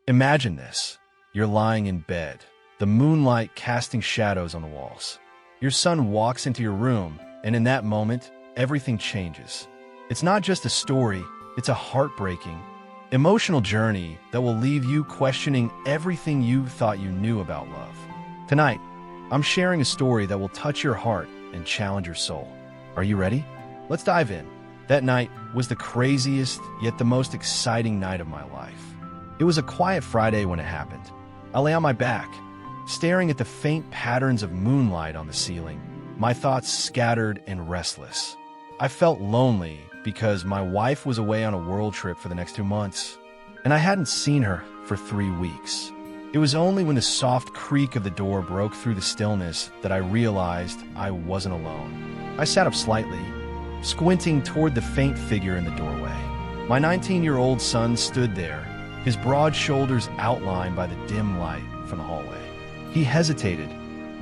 Imagine this. You're lying in bed, the moonlight casting shadows on the walls. Your son walks into your room, and in that moment, everything changes. It's not just a story, it's a heartbreaking, emotional journey that will leave you questioning everything you thought you knew about love. Tonight, I'm sharing a story that will touch your heart and challenge your soul. Are you ready? Let's dive in. That night was the craziest, yet the most exciting night of my life. It was a quiet Friday when it happened. I lay on my back, staring at the faint patterns of moonlight on the ceiling, my thoughts scattered and restless. I felt lonely because my wife was away on a world trip for the next 2 months, and I hadn't seen her for 3 weeks. It was only when the soft creak of the door broke through the stillness that I realized I wasn't alone. I sat up slightly, squinting toward the faint figure in the doorway. My 19-year-old son stood there, his broad shoulders outlined by the dim light from the hallway. He hesitated,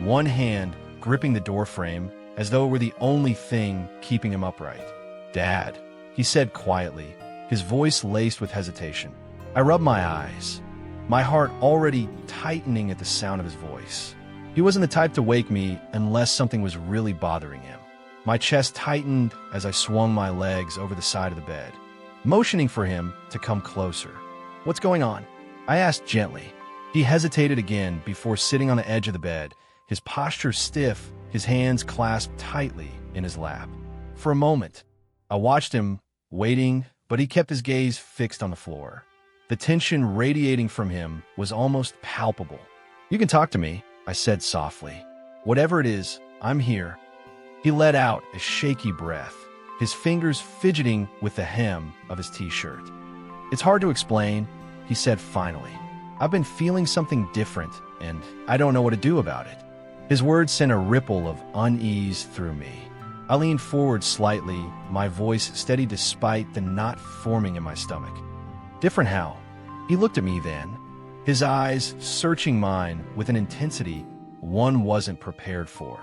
one hand gripping the doorframe as though it were the only thing keeping him upright. "Dad," he said quietly, his voice laced with hesitation. I rubbed my eyes, my heart already tightening at the sound of his voice. He wasn't the type to wake me unless something was really bothering him. My chest tightened as I swung my legs over the side of the bed, motioning for him to come closer. "What's going on?" I asked gently. He hesitated again before sitting on the edge of the bed, his posture stiff, his hands clasped tightly in his lap. For a moment, I watched him, waiting, but he kept his gaze fixed on the floor. The tension radiating from him was almost palpable. "You can talk to me," I said softly. "Whatever it is, I'm here." He let out a shaky breath, his fingers fidgeting with the hem of his t-shirt. "It's hard to explain," he said finally. "I've been feeling something different, and I don't know what to do about it." His words sent a ripple of unease through me. I leaned forward slightly, my voice steady despite the knot forming in my stomach. "Different how?" He looked at me then, his eyes searching mine with an intensity one wasn't prepared for.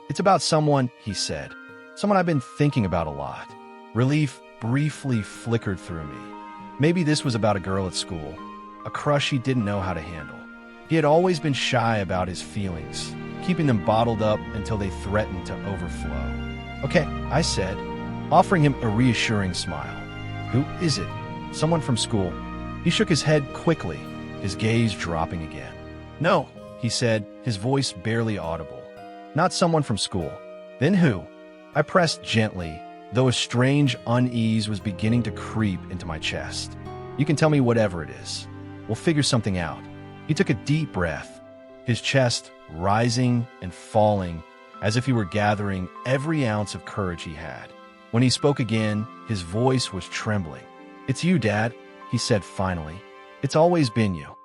"It's about someone," he said. "Someone I've been thinking about a lot." Relief briefly flickered through me. Maybe this was about a girl at school, a crush he didn't know how to handle. He had always been shy about his feelings, keeping them bottled up until they threatened to overflow. "Okay," I said, offering him a reassuring smile. "Who is it?" "Someone from school." He shook his head quickly, his gaze dropping again. "No," he said, his voice barely audible. "Not someone from school." "Then who?" I pressed gently, though a strange unease was beginning to creep into my chest. "You can tell me whatever it is. We'll figure something out." He took a deep breath, his chest rising and falling as if he were gathering every ounce of courage he had. When he spoke again, his voice was trembling. "It's you, Dad," he said finally. "It's always been you."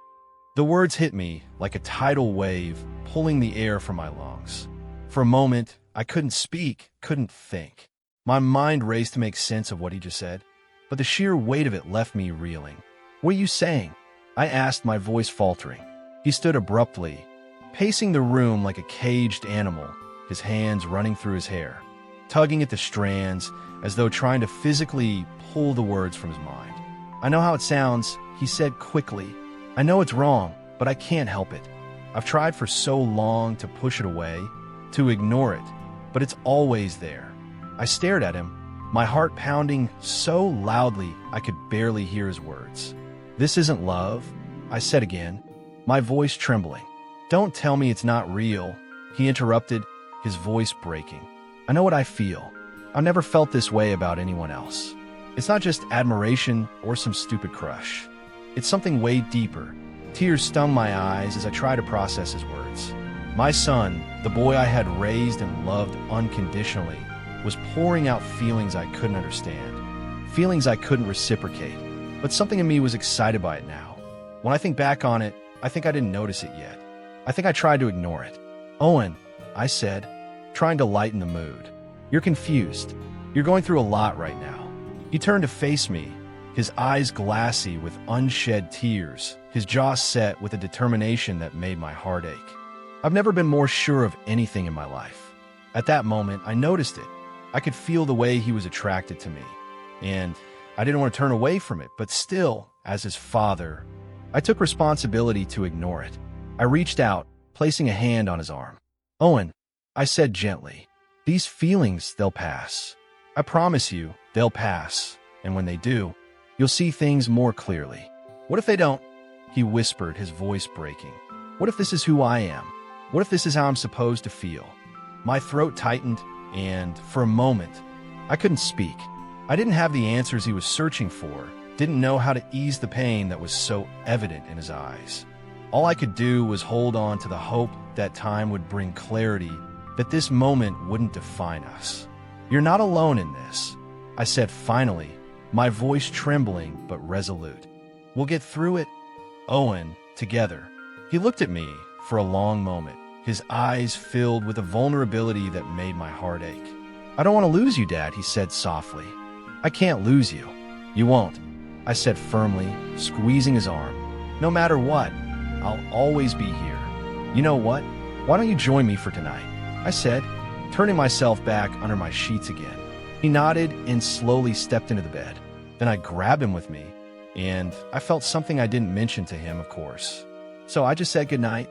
The words hit me like a tidal wave, pulling the air from my lungs. For a moment, I couldn't speak, couldn't think. My mind raced to make sense of what he just said, but the sheer weight of it left me reeling. "What are you saying?" I asked, my voice faltering. He stood abruptly, pacing the room like a caged animal, his hands running through his hair, tugging at the strands as though trying to physically pull the words from his mind. "I know how it sounds," he said quickly. "I know it's wrong, but I can't help it. I've tried for so long to push it away, to ignore it, but it's always there." I stared at him, my heart pounding so loudly I could barely hear his words. "This isn't love," I said again, my voice trembling. "Don't tell me it's not real," he interrupted, his voice breaking. "I know what I feel. I've never felt this way about anyone else. It's not just admiration or some stupid crush. It's something way deeper." Tears stung my eyes as I tried to process his words. My son, the boy I had raised and loved unconditionally, was pouring out feelings I couldn't understand, feelings I couldn't reciprocate, but something in me was excited by it now. When I think back on it, I think I didn't notice it yet. I think I tried to ignore it. "Owen," I said, trying to lighten the mood. "You're confused. You're going through a lot right now." He turned to face me, his eyes glassy with unshed tears, his jaw set with a determination that made my heart ache. I've never been more sure of anything in my life. At that moment, I noticed it. I could feel the way he was attracted to me, and I didn't want to turn away from it, but still, as his father, I took responsibility to ignore it. I reached out, placing a hand on his arm. "Owen," I said gently, "these feelings, they'll pass. I promise you, they'll pass. And when they do, you'll see things more clearly." "What if they don't?" he whispered, his voice breaking. "What if this is who I am? What if this is how I'm supposed to feel?" My throat tightened, and for a moment, I couldn't speak. I didn't have the answers he was searching for, didn't know how to ease the pain that was so evident in his eyes. All I could do was hold on to the hope that time would bring clarity, that this moment wouldn't define us. "You're not alone in this," I said finally, my voice trembling but resolute. "We'll get through it, Owen, together." He looked at me for a long moment, his eyes filled with a vulnerability that made my heart ache. "I don't want to lose you, Dad," he said softly. "I can't lose you." "You won't," I said firmly, squeezing his arm. "No matter what, I'll always be here. You know what? Why don't you join me for tonight?" I said, turning myself back under my sheets again. He nodded and slowly stepped into the bed. Then I grabbed him with me, and I felt something I didn't mention to him, of course. So I just said goodnight,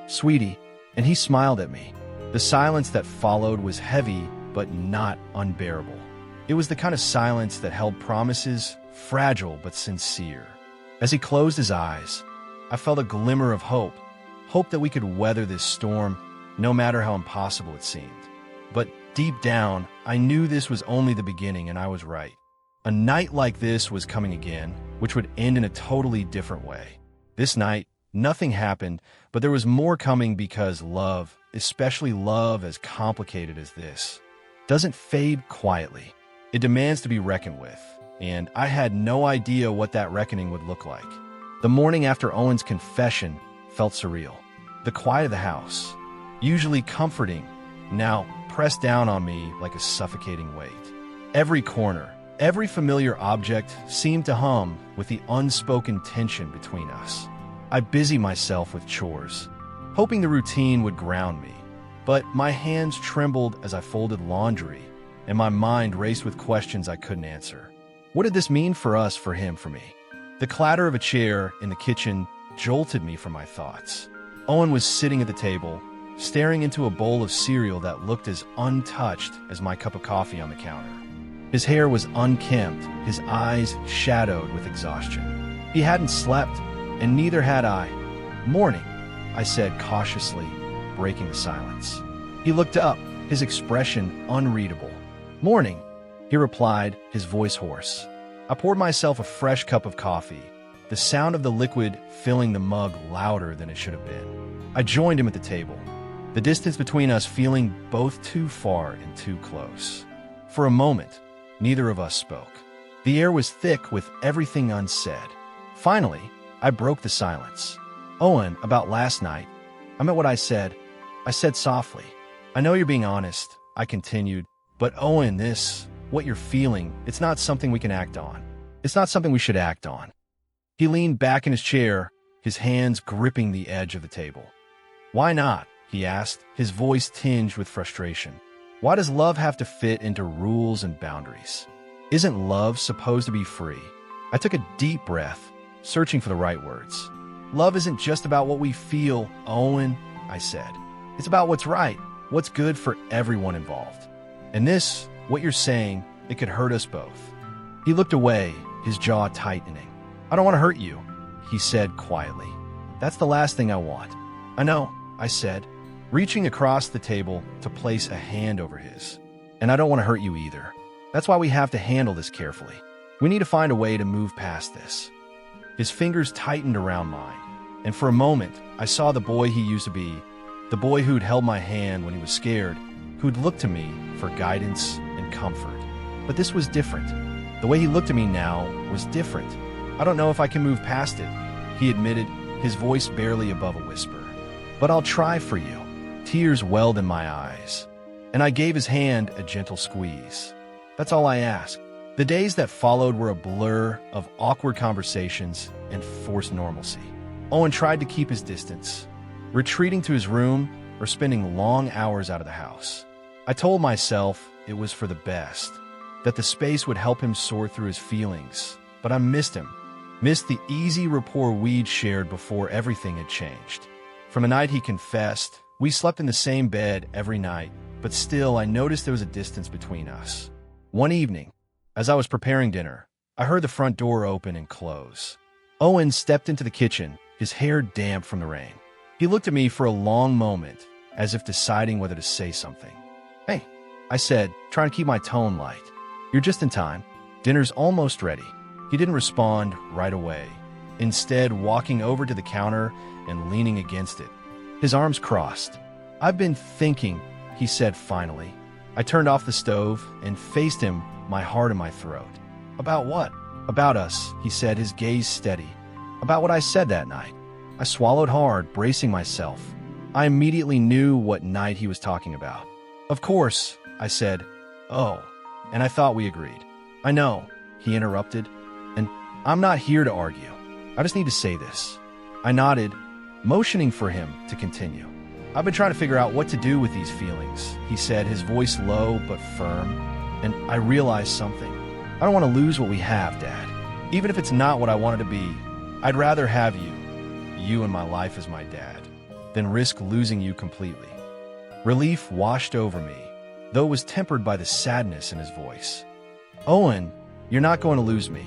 "Sweetie," and he smiled at me. The silence that followed was heavy, but not unbearable. It was the kind of silence that held promises, fragile but sincere. As he closed his eyes, I felt a glimmer of hope that we could weather this storm, no matter how impossible it seemed. But deep down, I knew this was only the beginning, and I was right. A night like this was coming again, which would end in a totally different way. This night, nothing happened, but there was more coming because love, especially love as complicated as this, doesn't fade quietly. It demands to be reckoned with, and I had no idea what that reckoning would look like. The morning after Owen's confession felt surreal. The quiet of the house, usually comforting, now pressed down on me like a suffocating weight. Every corner, every familiar object seemed to hum with the unspoken tension between us. I busied myself with chores, hoping the routine would ground me. But my hands trembled as I folded laundry, and my mind raced with questions I couldn't answer. What did this mean for us, for him, for me? The clatter of a chair in the kitchen jolted me from my thoughts. Owen was sitting at the table, staring into a bowl of cereal that looked as untouched as my cup of coffee on the counter. His hair was unkempt, his eyes shadowed with exhaustion. He hadn't slept, and neither had I. "Morning," I said cautiously, breaking the silence. He looked up, his expression unreadable. "Morning," he replied, his voice hoarse. I poured myself a fresh cup of coffee, the sound of the liquid filling the mug louder than it should have been. I joined him at the table, the distance between us feeling both too far and too close. For a moment, neither of us spoke. The air was thick with everything unsaid. Finally, I broke the silence. "Owen, about last night, I meant what I said." I said softly. "I know you're being honest," I continued, "but Owen, what you're feeling, it's not something we can act on. It's not something we should act on." He leaned back in his chair, his hands gripping the edge of the table. "Why not?" he asked, his voice tinged with frustration. "Why does love have to fit into rules and boundaries? Isn't love supposed to be free?" I took a deep breath, searching for the right words. "Love isn't just about what we feel, Owen," I said. "It's about what's right, what's good for everyone involved. And what you're saying, it could hurt us both." He looked away, his jaw tightening. "I don't want to hurt you," he said quietly. "That's the last thing I want." "I know," I said, reaching across the table to place a hand over his. "And I don't want to hurt you either. That's why we have to handle this carefully. We need to find a way to move past this." His fingers tightened around mine, and for a moment, I saw the boy he used to be, the boy who'd held my hand when he was scared, who'd looked to me for guidance and comfort. But this was different. The way he looked at me now was different. "I don't know if I can move past it," he admitted, his voice barely above a whisper. "But I'll try for you." Tears welled in my eyes, and I gave his hand a gentle squeeze. That's all I asked. The days that followed were a blur of awkward conversations and forced normalcy. Owen tried to keep his distance, retreating to his room or spending long hours out of the house. I told myself it was for the best, that the space would help him sort through his feelings, but I missed him. Missed the easy rapport we'd shared before everything had changed. From a night he confessed, we slept in the same bed every night, but still I noticed there was a distance between us. One evening, as I was preparing dinner, I heard the front door open and close. Owen stepped into the kitchen, his hair damp from the rain. He looked at me for a long moment, as if deciding whether to say something. "Hey," I said, trying to keep my tone light. "You're just in time. Dinner's almost ready." He didn't respond right away, instead walking over to the counter and leaning against it, his arms crossed. "I've been thinking," he said finally. I turned off the stove and faced him, my heart in my throat. "About what?" "About us," he said, his gaze steady. "About what I said that night." I swallowed hard, bracing myself. I immediately knew what night he was talking about. "Of course," I said. "Oh," and I thought we agreed. "I know," he interrupted, "and I'm not here to argue. I just need to say this." I nodded, motioning for him to continue. "I've been trying to figure out what to do with these feelings," he said, his voice low but firm, "and I realized something. I don't want to lose what we have, Dad. Even if it's not what I wanted to be, I'd rather have you in my life as my dad, than risk losing you completely." Relief washed over me, though it was tempered by the sadness in his voice. "Owen, you're not going to lose me,"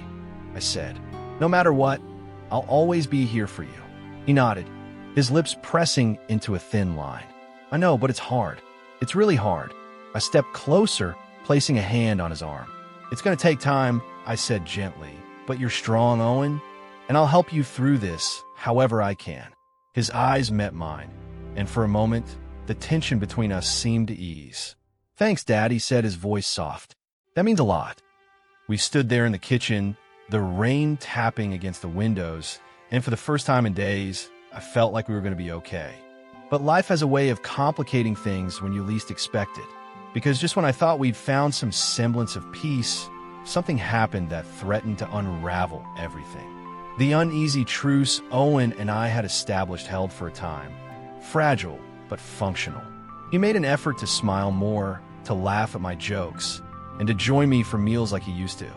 I said. "No matter what, I'll always be here for you." He nodded, his lips pressing into a thin line. "I know, but it's hard. It's really hard." I stepped closer, placing a hand on his arm. "It's going to take time," I said gently, "but you're strong, Owen, and I'll help you through this however I can." His eyes met mine, and for a moment, the tension between us seemed to ease. "Thanks, Dad," he said, his voice soft. "That means a lot." We stood there in the kitchen, the rain tapping against the windows, and for the first time in days, I felt like we were going to be okay. But life has a way of complicating things when you least expect it, because just when I thought we'd found some semblance of peace, something happened that threatened to unravel everything. The uneasy truce Owen and I had established held for a time, fragile but functional. He made an effort to smile more, to laugh at my jokes, and to join me for meals like he used to.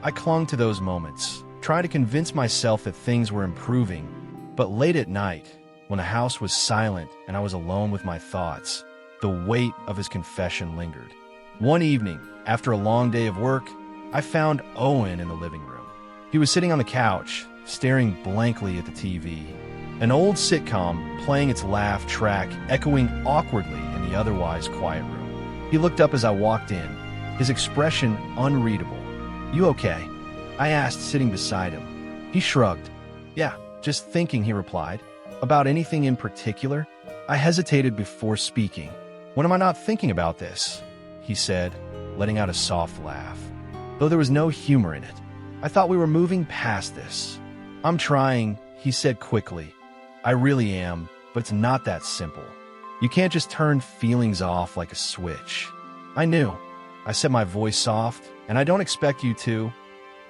I clung to those moments, trying to convince myself that things were improving, but late at night, when the house was silent and I was alone with my thoughts, the weight of his confession lingered. One evening, after a long day of work, I found Owen in the living room. He was sitting on the couch, staring blankly at the TV, an old sitcom playing its laugh track echoing awkwardly in the otherwise quiet room. He looked up as I walked in, his expression unreadable. "You okay?" I asked, sitting beside him. He shrugged. "Yeah, just thinking," he replied. "About anything in particular?" I hesitated before speaking. "When am I not thinking about this?" he said, letting out a soft laugh, though there was no humor in it. "I thought we were moving past this." "I'm trying," he said quickly. "I really am, but it's not that simple. You can't just turn feelings off like a switch." I knew. I said, my voice soft, "And I don't expect you to,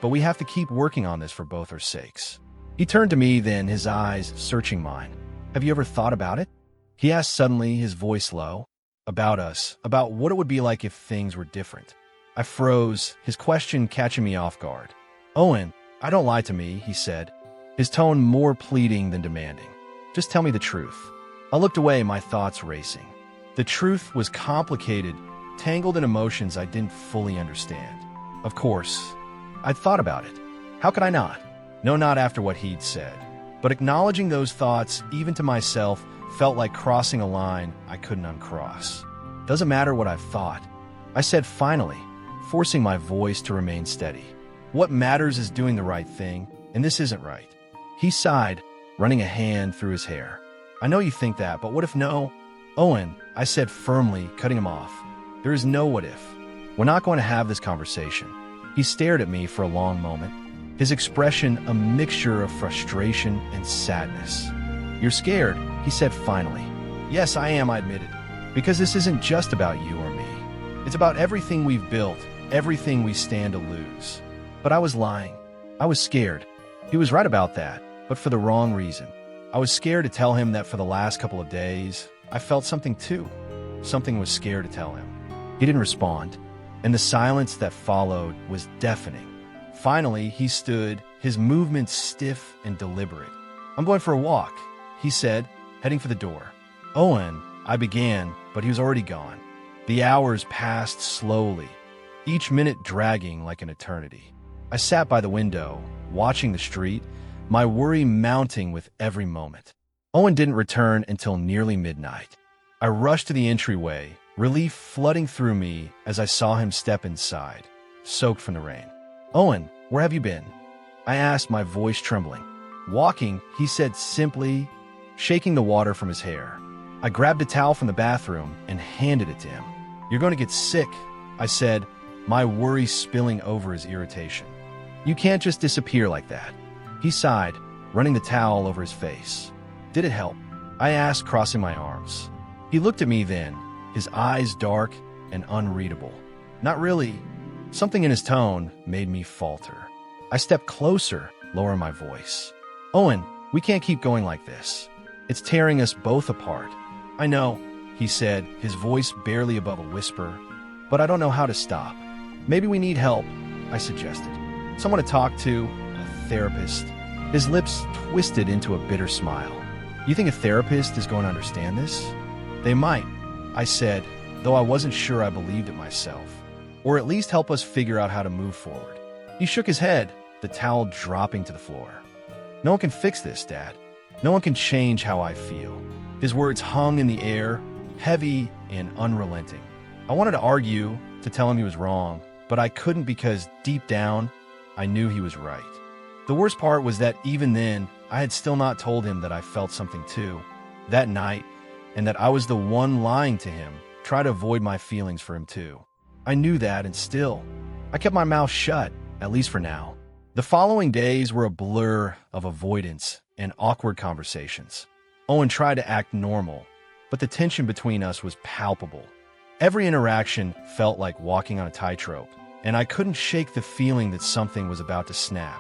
but we have to keep working on this for both our sakes." He turned to me then, his eyes searching mine. "Have you ever thought about it?" he asked suddenly, his voice low. "About us, about what it would be like if things were different." I froze, his question catching me off guard. "Owen, I don't lie to me," he said, his tone more pleading than demanding. "Just tell me the truth." I looked away, my thoughts racing. The truth was complicated, tangled in emotions I didn't fully understand. Of course, I'd thought about it. How could I not? No, not after what he'd said. But acknowledging those thoughts, even to myself, felt like crossing a line I couldn't uncross. "Doesn't matter what I've thought," I said finally, forcing my voice to remain steady. "What matters is doing the right thing, and this isn't right." He sighed, running a hand through his hair. "I know you think that, but what if no?" "Owen," I said firmly, cutting him off. "There is no what if. We're not going to have this conversation." He stared at me for a long moment, his expression a mixture of frustration and sadness. "You're scared," he said finally. "Yes, I am," I admitted, "because this isn't just about you or me. It's about everything we've built, everything we stand to lose." But I was lying. I was scared. He was right about that, but for the wrong reason. I was scared to tell him that for the last couple of days, I felt something too. Something was scared to tell him. He didn't respond, and the silence that followed was deafening. Finally, he stood, his movements stiff and deliberate. "I'm going for a walk," he said, heading for the door. "Owen," I began, but he was already gone. The hours passed slowly, each minute dragging like an eternity. I sat by the window, watching the street, my worry mounting with every moment. Owen didn't return until nearly midnight. I rushed to the entryway, relief flooding through me as I saw him step inside, soaked from the rain. "Owen, where have you been?" I asked, my voice trembling. "Walking," he said simply, shaking the water from his hair. I grabbed a towel from the bathroom and handed it to him. "You're going to get sick," I said, my worry spilling over his irritation. "You can't just disappear like that." He sighed, running the towel over his face. "Did it help?" I asked, crossing my arms. He looked at me then, his eyes dark and unreadable. "Not really." Something in his tone made me falter. I stepped closer, lowering my voice. "Owen, we can't keep going like this. It's tearing us both apart." "I know," he said, his voice barely above a whisper, "but I don't know how to stop." "Maybe we need help," I suggested. "Someone to talk to, a therapist." His lips twisted into a bitter smile. "You think a therapist is going to understand this?" "They might," I said, though I wasn't sure I believed it myself. "Or at least help us figure out how to move forward." He shook his head, the towel dropping to the floor. "No one can fix this, Dad. No one can change how I feel." His words hung in the air, heavy and unrelenting. I wanted to argue, to tell him he was wrong, but I couldn't because deep down, I knew he was right. The worst part was that even then, I had still not told him that I felt something too, that night, and that I was the one lying to him, try to avoid my feelings for him too. I knew that, and still, I kept my mouth shut, at least for now. The following days were a blur of avoidance and awkward conversations. Owen tried to act normal, but the tension between us was palpable. Every interaction felt like walking on a tightrope, and I couldn't shake the feeling that something was about to snap.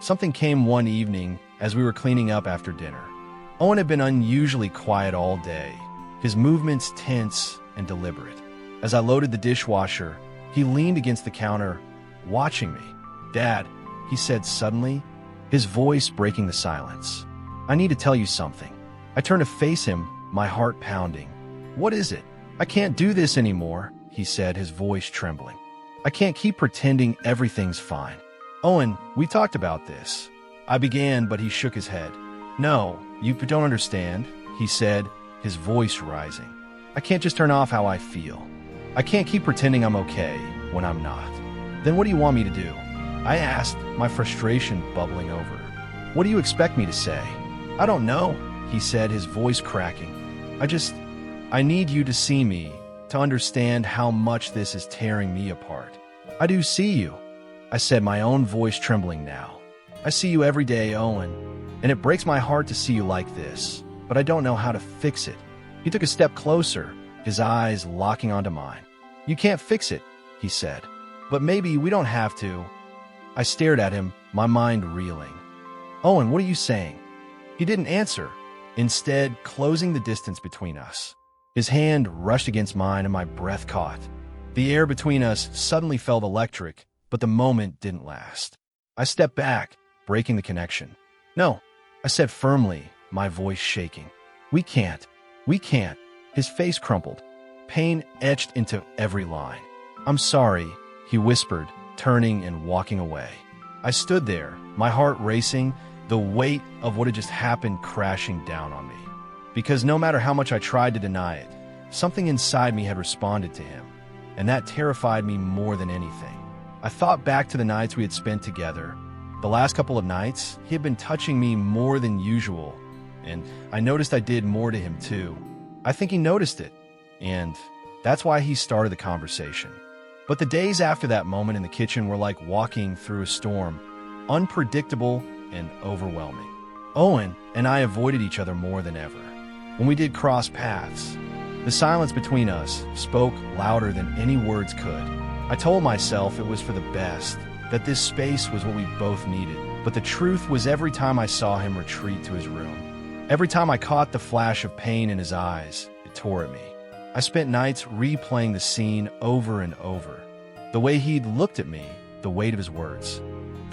Something came one evening as we were cleaning up after dinner. Owen had been unusually quiet all day, his movements tense and deliberate. As I loaded the dishwasher, he leaned against the counter, watching me. "Dad," he said suddenly, his voice breaking the silence. "I need to tell you something." I turned to face him, my heart pounding. "What is it?" "I can't do this anymore," he said, his voice trembling. "I can't keep pretending everything's fine." "Owen, we talked about this." I began, but he shook his head. "No, you don't understand," he said, his voice rising. "I can't just turn off how I feel. I can't keep pretending I'm okay when I'm not." "Then what do you want me to do?" I asked, my frustration bubbling over. "What do you expect me to say?" "I don't know," he said, his voice cracking. I need you to see me, to understand how much this is tearing me apart." "I do see you," I said, my own voice trembling now. "I see you every day, Owen, and it breaks my heart to see you like this, but I don't know how to fix it." He took a step closer, his eyes locking onto mine. "You can't fix it," he said, "but maybe we don't have to." I stared at him, my mind reeling. "Owen, what are you saying?" He didn't answer, instead closing the distance between us. His hand rushed against mine and my breath caught. The air between us suddenly felt electric, but the moment didn't last. I stepped back, breaking the connection. "No," I said firmly, my voice shaking. We can't. His face crumpled. Pain etched into every line. "I'm sorry," he whispered, turning and walking away. I stood there, my heart racing, the weight of what had just happened crashing down on me. Because no matter how much I tried to deny it, something inside me had responded to him, and that terrified me more than anything. I thought back to the nights we had spent together. The last couple of nights, he had been touching me more than usual, and I noticed I did more to him too. I think he noticed it, and that's why he started the conversation. But the days after that moment in the kitchen were like walking through a storm, unpredictable and overwhelming. Owen and I avoided each other more than ever. When we did cross paths, the silence between us spoke louder than any words could. I told myself it was for the best, that this space was what we both needed. But the truth was, every time I saw him retreat to his room, every time I caught the flash of pain in his eyes, it tore at me. I spent nights replaying the scene over and over. The way he'd looked at me, the weight of his words,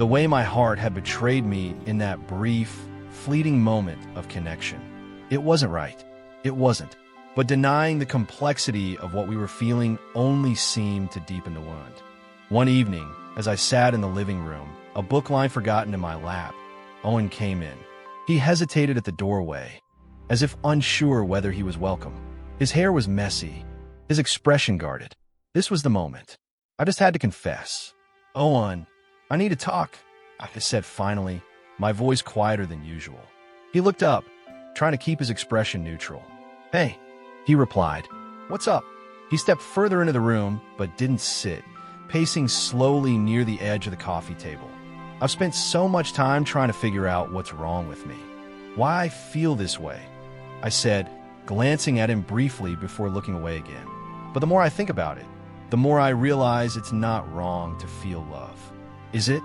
the way my heart had betrayed me in that brief, fleeting moment of connection. It wasn't right. It wasn't. But denying the complexity of what we were feeling only seemed to deepen the wound. One evening, as I sat in the living room, a book lying forgotten in my lap, Owen came in. He hesitated at the doorway, as if unsure whether he was welcome. His hair was messy, his expression guarded. This was the moment. I just had to confess. "Owen, I need to talk," I said finally, my voice quieter than usual. He looked up, trying to keep his expression neutral. "Hey," he replied. "What's up?" He stepped further into the room, but didn't sit, pacing slowly near the edge of the coffee table. I've spent so much time trying to figure out what's wrong with me, why I feel this way, I said, glancing at him briefly before looking away again. But the more I think about it, the more I realize it's not wrong to feel love. Is it?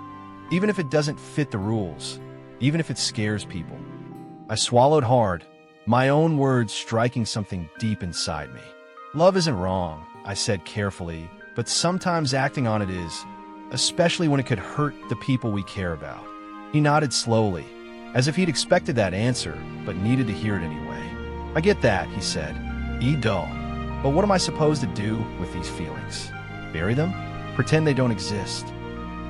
Even if it doesn't fit the rules, even if it scares people. I swallowed hard, my own words striking something deep inside me. "Love isn't wrong," I said carefully, "but sometimes acting on it is, especially when it could hurt the people we care about." He nodded slowly, as if he'd expected that answer, but needed to hear it anyway. "I get that," he said. "Duh. But what am I supposed to do with these feelings? Bury them? Pretend they don't exist?"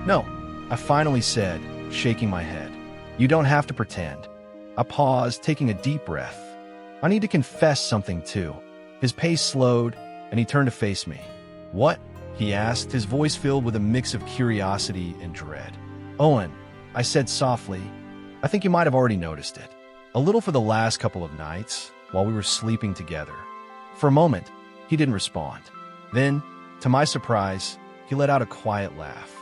"No," I finally said, shaking my head. "You don't have to pretend." I paused, taking a deep breath. "I need to confess something, too." His pace slowed, and he turned to face me. "What?" he asked, his voice filled with a mix of curiosity and dread. "Owen," I said softly, "I think you might have already noticed it. A little for the last couple of nights, while we were sleeping together." For a moment, he didn't respond. Then, to my surprise, he let out a quiet laugh.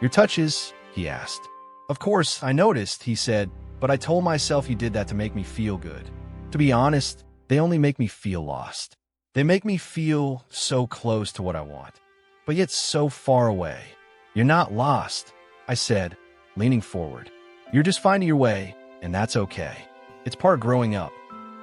"Your touches?" he asked. "Of course, I noticed," he said, "but I told myself you did that to make me feel good. To be honest, they only make me feel lost. They make me feel so close to what I want, but yet so far away." "You're not lost," I said, leaning forward. "You're just finding your way, and that's okay. It's part of growing up."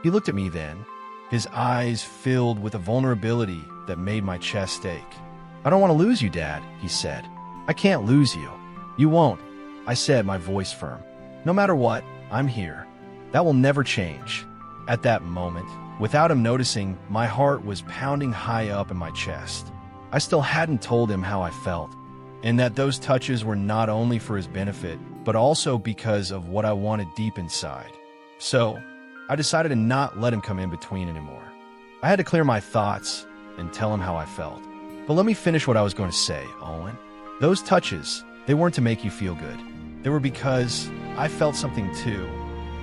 He looked at me then, his eyes filled with a vulnerability that made my chest ache. "I don't want to lose you, Dad," he said. "I can't lose you." "You won't," I said, my voice firm. "No matter what, I'm here. That will never change." At that moment, without him noticing, my heart was pounding high up in my chest. I still hadn't told him how I felt, and that those touches were not only for his benefit, but also because of what I wanted deep inside. So, I decided to not let him come in between anymore. I had to clear my thoughts and tell him how I felt. But let me finish what I was going to say, Owen. Those touches, they weren't to make you feel good. They were because I felt something too.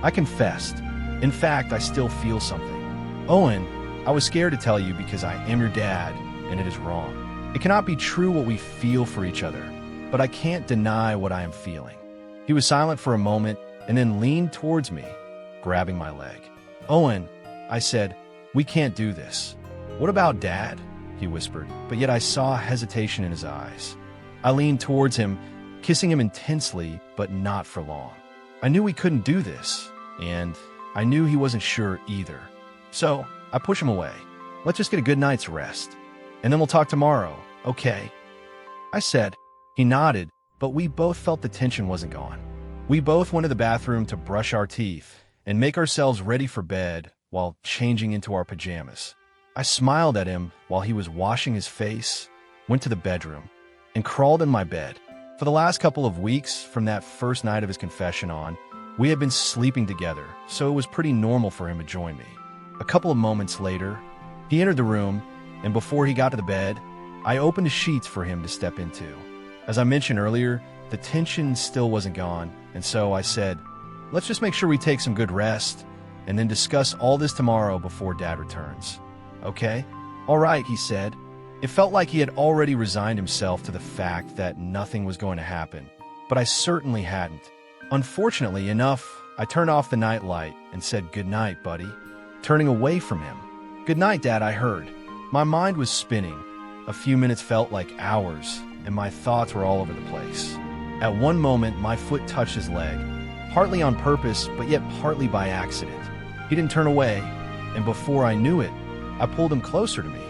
I confessed. In fact, I still feel something. Owen, I was scared to tell you because I am your dad, and it is wrong. It cannot be true what we feel for each other, but I can't deny what I am feeling. He was silent for a moment and then leaned towards me, grabbing my leg. "Owen," I said, "we can't do this." "What about Dad?" he whispered, but yet I saw hesitation in his eyes. I leaned towards him, kissing him intensely, but not for long. I knew we couldn't do this, and I knew he wasn't sure either. So I pushed him away. "Let's just get a good night's rest, and then we'll talk tomorrow, okay?" I said. He nodded, but we both felt the tension wasn't gone. We both went to the bathroom to brush our teeth and make ourselves ready for bed while changing into our pajamas. I smiled at him while he was washing his face, went to the bedroom, and crawled in my bed. For the last couple of weeks, from that first night of his confession on, we had been sleeping together, so it was pretty normal for him to join me. A couple of moments later, he entered the room, and before he got to the bed, I opened the sheets for him to step into. As I mentioned earlier, the tension still wasn't gone, and so I said, "Let's just make sure we take some good rest, and then discuss all this tomorrow before Dad returns. Okay?" "All right," he said. It felt like he had already resigned himself to the fact that nothing was going to happen, but I certainly hadn't. Unfortunately enough, I turned off the night light and said, "Good night, buddy," turning away from him. "Good night, Dad," I heard. My mind was spinning. A few minutes felt like hours, and my thoughts were all over the place. At one moment, my foot touched his leg, partly on purpose, but yet partly by accident. He didn't turn away, and before I knew it, I pulled him closer to me.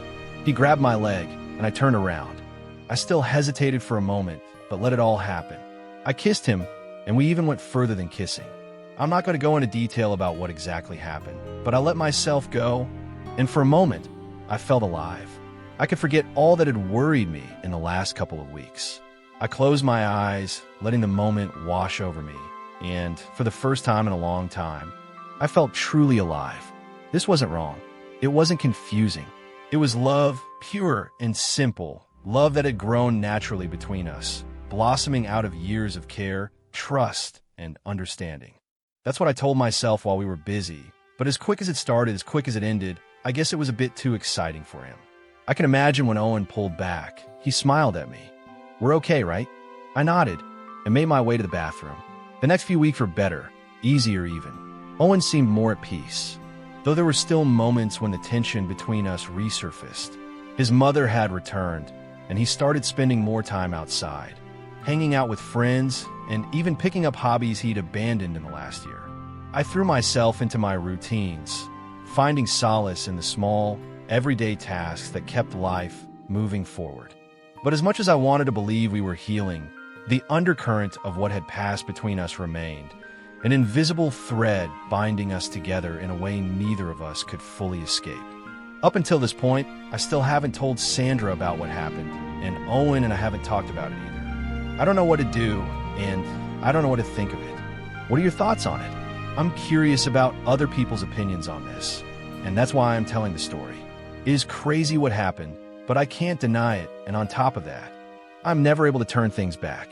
He grabbed my leg, and I turned around. I still hesitated for a moment, but let it all happen. I kissed him, and we even went further than kissing. I'm not going to go into detail about what exactly happened, but I let myself go, and for a moment, I felt alive. I could forget all that had worried me in the last couple of weeks. I closed my eyes, letting the moment wash over me, and for the first time in a long time, I felt truly alive. This wasn't wrong. It wasn't confusing. It was love, pure and simple, love that had grown naturally between us, blossoming out of years of care, trust, and understanding. That's what I told myself while we were busy, but as quick as it started, as quick as it ended, I guess it was a bit too exciting for him. I can imagine when Owen pulled back, he smiled at me. "We're okay, right?" I nodded and made my way to the bathroom. The next few weeks were better, easier even. Owen seemed more at peace, though there were still moments when the tension between us resurfaced. His mother had returned, and he started spending more time outside, hanging out with friends, and even picking up hobbies he'd abandoned in the last year. I threw myself into my routines, finding solace in the small, everyday tasks that kept life moving forward. But as much as I wanted to believe we were healing, the undercurrent of what had passed between us remained, an invisible thread binding us together in a way neither of us could fully escape. Up until this point, I still haven't told Sandra about what happened, and Owen and I haven't talked about it either. I don't know what to do, and I don't know what to think of it. What are your thoughts on it? I'm curious about other people's opinions on this, and that's why I'm telling the story. It is crazy what happened, but I can't deny it, and on top of that, I'm never able to turn things back.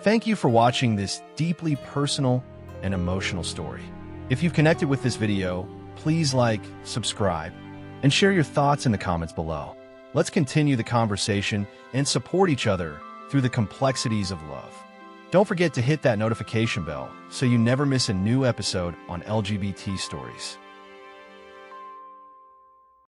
Thank you for watching this deeply personal and emotional story. If you've connected with this video, please like, subscribe, and share your thoughts in the comments below. Let's continue the conversation and support each other through the complexities of love. Don't forget to hit that notification bell so you never miss a new episode on LGBT Stories.